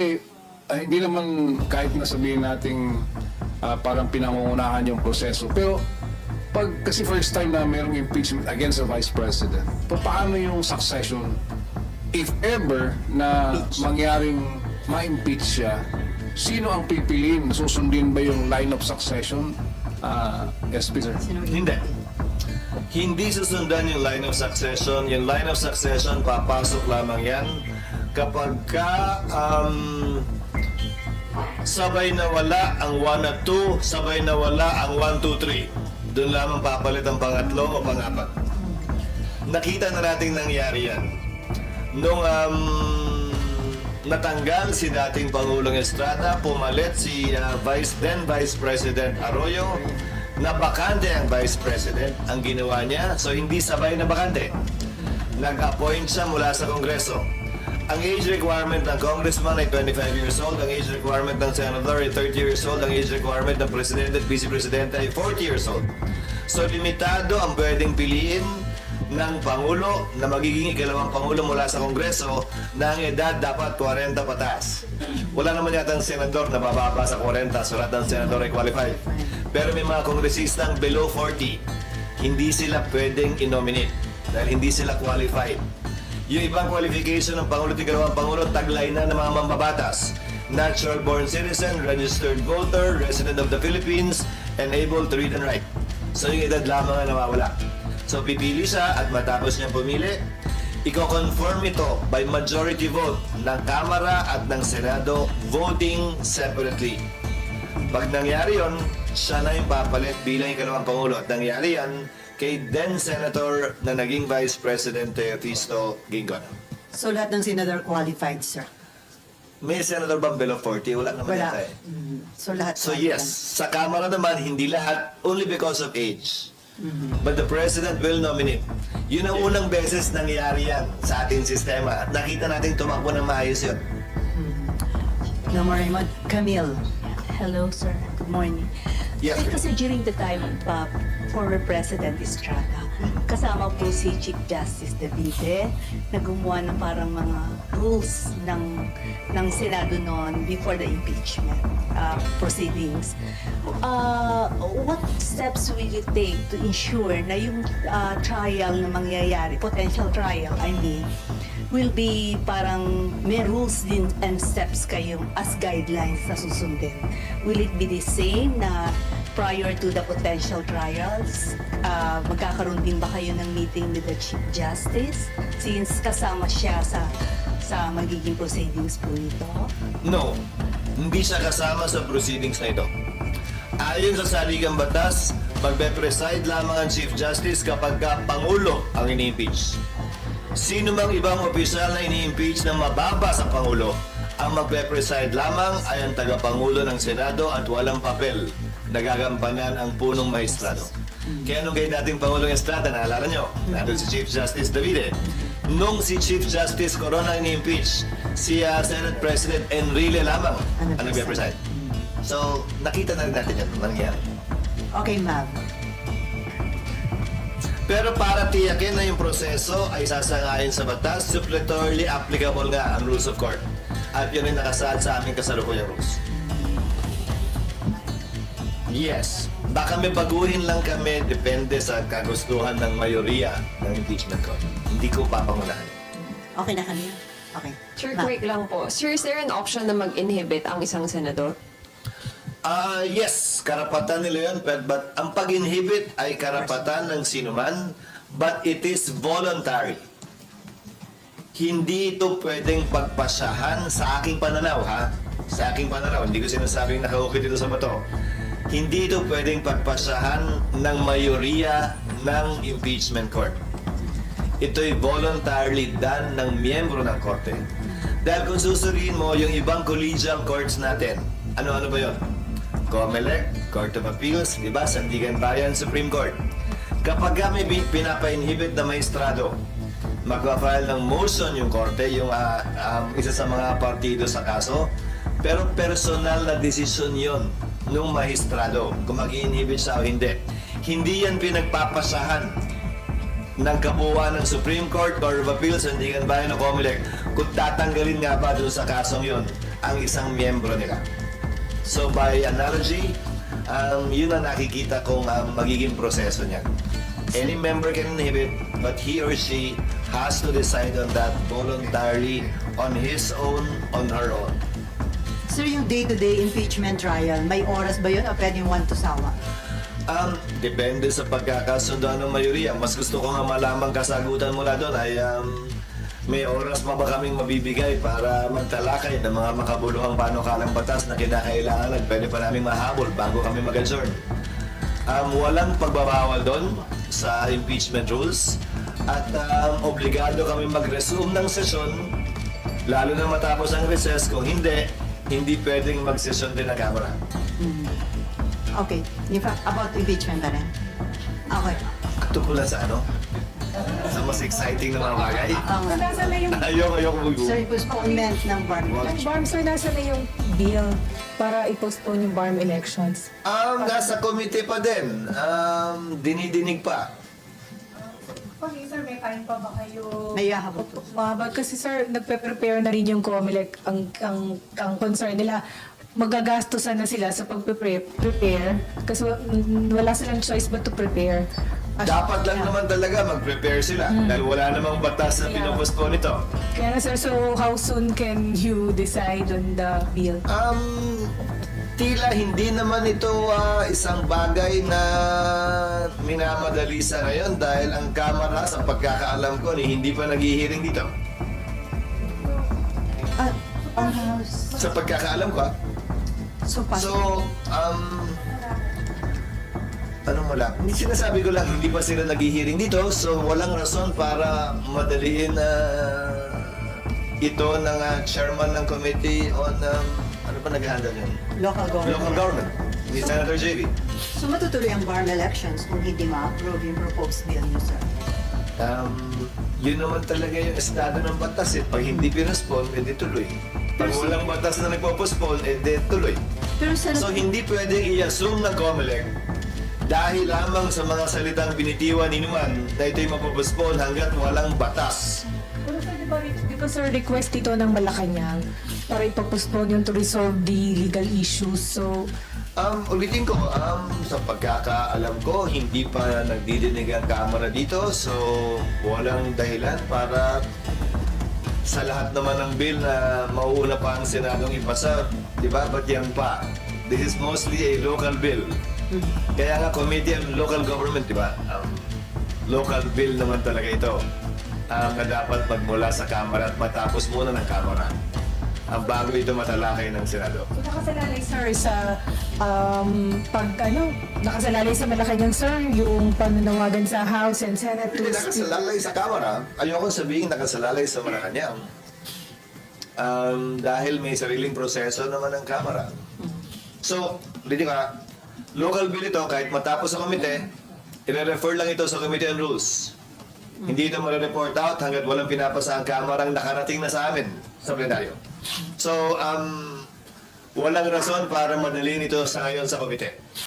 Hindi naman kahit na sabihin nating parang pinangungunahan yung proseso. Pero kasi first time na mayroong impeachment against the Vice President, paano yung succession? If ever na mangyaring ma-impeach siya, sino ang pipiliin? Susundin ba yung line of succession? SP, sir. Hindi. Hindi susundan yung line of succession. Yung line of succession, papasok lamang yan kapag sabay na wala ang 1 at 2, sabay na wala ang 1, 2, 3. Doon lamang papalit ang pangatlo o pangapat. Nakita na natin nangyari yan. Nung natanggal si dating Pangulong Estrada, pumalit si then Vice President Arroyo, na bakante ang Vice President. Ang ginawa niya, so hindi sabay na bakante. Nag-appoint siya mula sa Kongreso. Ang age requirement ng congressman ay 25 years old, ang age requirement ng senator ay 30 years old, ang age requirement ng presidente at vice-presidente ay 40 years old. So limitado ang pwedeng piliin ng Pangulo na magiging ikalawang Pangulo mula sa Kongreso na ang edad dapat 40 pataas. Wala naman yata ang senador na bababa sa 40, so lahat ng senador ay qualified. Pero may mga kongresistang below 40, hindi sila pwedeng i-nominate dahil hindi sila qualified. Yung ibang qualification ng Pangulo at ikalawang Pangulo, taglay na ng mga mambabatas. Natural born citizen, registered voter, resident of the Philippines, and able to read and write. So yung edad lamang ang nawawala. So pipili siya at matapos niyang pumili, i-conform ito by majority vote ng Kamara at ng Senado voting separately. Pag nangyari yon, siya na yung papalit bilang ikalawang Pangulo. At nangyari yan kay then Senator na naging Vice President Teofisto Gingon. So lahat ng senador qualified, sir? May Senator bang below 40? Wala naman Wala. yata eh. So lahat So qualified. yes, sa Kamara naman, hindi lahat, only because of age. But the President will nominate. Yun ang unang beses nangyari yan sa ating sistema. At nakita natin tumakbo ng maayos yun. No more Raymond. Camille. Hello, sir. Good morning. Yes, Sir, ma'am. kasi during the time of former President Estrada, kasama po si Chief Justice Davide na gumawa ng parang mga rules ng Senado noon before the impeachment proceedings. What steps will you take to ensure na yung trial na mangyayari, potential trial, I mean, will be parang may rules din and steps kayong as guidelines na susundin? Will it be the same na prior to the potential trials, magkakaroon din ba kayo ng meeting with the Chief Justice since kasama siya sa magiging proceedings po ito? No, hindi siya kasama sa proceedings na ito. Ayon sa saligang batas, magbe-preside lamang ang Chief Justice kapag Pangulo ang ini-impeach. Sino mang ibang opisyal na ini-impeach na mababa sa Pangulo, ang magbe-preside lamang ay ang taga-Pangulo ng Senado at walang papel na gagampanan ang punong maestrado. Kaya nung kay dating Pangulong Estrada, naalala nyo, nandun si Chief Justice Davide. Nung si Chief Justice Corona ini-impeach, si Senate President Enrile lamang ang nagbe-preside. So, nakita na rin natin yan nangyari. Okay, ma'am. Pero para tiyakin na yung proseso ay sasangayon sa batas, suppletorily applicable nga ang rules of court. At yun ay nakasaad sa aming kasalukuyang rules. Yes. Baka may baguhin lang kami depende sa kagustuhan ng mayoriya ng impeachment court. Hindi ko papangunahan. Okay na kami. Okay. Sure, Ma'am. quick lang po. Sir, is there an option na mag-inhibit ang isang senador? Yes, karapatan nila yun, but ang pag-inhibit ay karapatan ng sinuman, but it is voluntary. Hindi ito pwedeng pagpasyahan sa aking pananaw, ha? Sa aking pananaw, hindi ko sinasabing nakaukit ito sa bato. Hindi ito pwedeng pagpasyahan ng mayoriya ng impeachment court. Ito'y voluntarily done ng miyembro ng korte. Dahil kung susuriin mo yung ibang collegial courts natin, ano-ano ba yun? COMELEC, Court of Appeals, di ba? Sandigan Bayan, Supreme Court. Kapag may pinapa-inhibit na maestrado, magpa-file ng motion yung korte, yung isa sa mga partido sa kaso, pero personal na desisyon yon nung maestrado kung mag-inhibit siya o hindi. Hindi yan pinagpapasahan ng kabuuan ng Supreme Court, Court of Appeals, Sandigan Bayan o COMELEC kung tatanggalin nga ba doon sa kasong yon ang isang miyembro nila. So by analogy, yun ang nakikita kong magiging proseso niya. Any member can inhibit, but he or she has to decide on that voluntarily, on his own, on her own. Sir, yung day-to-day impeachment trial, may oras ba yun o pwedeng one to sawa? Depende sa pagkakasundoan ng mayoriya. Mas gusto ko nga malamang kasagutan mula doon ay may oras pa ba kaming mabibigay para magtalakay ng mga makabuluhang panukalang batas na kinakailangan at pwede pa namin mahabol bago kami mag-adjourn. Walang pagbabawal doon sa impeachment rules at obligado kami mag-resume ng sesyon lalo na matapos ang recess. Kung hindi pwedeng mag-session din ang Kamara. Okay, about impeachment na rin. Okay. Tungkol sa ano? Sa mas exciting na mga bagay? Nasa na yung Ayoko Sir, postponement ng bar. BARM, sir, nasa na yung bill para i-postpone yung BARM elections? Nasa komite pa din. Dinidinig pa. Okay, sir, may time pa ba kayo? May hahabol po. Mahaba kasi sir, nagpe-prepare na rin yung COMELEC. Ang concern nila, magagastusan na sila sa pag-prepare kasi wala silang choice but to prepare. Dapat lang naman talaga mag-prepare sila dahil wala namang batas na pinopostpone ito. Kaya na sir, so how soon can you decide on the bill? Tila hindi naman ito isang bagay na minamadali sa ngayon dahil ang Kamara sa pagkakaalam ko hindi pa naghihiring dito. Ang house. Sa pagkakaalam ko So, So, anong wala? Sinasabi ko lang, hindi pa sila naghihiring dito, so walang rason para madaliin ito ng chairman ng committee on, ano pa nag-handle yun? local government. Local government, ni Senator JV. So, matutuloy ang BARM elections kung hindi ma-approve yung proposed bill niyo, sir. Yun naman talaga yung estado ng batas eh. Pag hindi pinaspon, edi tuloy. Pag walang batas na nagpo-postpone, edi tuloy. Pero, sir, So hindi pwedeng i-assume ng COMELEC dahil lamang sa mga salitang binitiwan ni Numan na ito'y mapopospone hanggat walang batas. Pero sir, di ba sir, request ito ng Malacanang para ipopostpone yung to resolve the legal issues. So, Ulitin ko, sa pagkakaalam ko, hindi pa nagdidinig ang Kamara dito, so walang dahilan para sa lahat naman ng bill na mauuna pa ang Senadong ipasa, di ba? Ba't yan pa? This is mostly a local bill. Kaya nga, Committee on Local Government, di ba? Local bill naman talaga ito. Na dapat magmula sa Kamara at matapos muna ng Kamara. Bago ito matalakay ng Senado. so nakasalalay sir sa nakasalalay sa Malacanang sir, yung pananawagan sa House and Senate Hindi nakasalalay sa Kamara. Ayoko sabihin nakasalalay sa Malacanang. Dahil may sariling proseso naman ang Kamara. So, dito ka, local bill ito, kahit matapos sa komite, i-refer lang ito sa Committee on Rules. Hindi ito ma-report out hanggat walang pinapasa ang Kamara ang nakarating na sa amin sa plenaryo. So, walang rason para madalhin ito sa ngayon sa komite.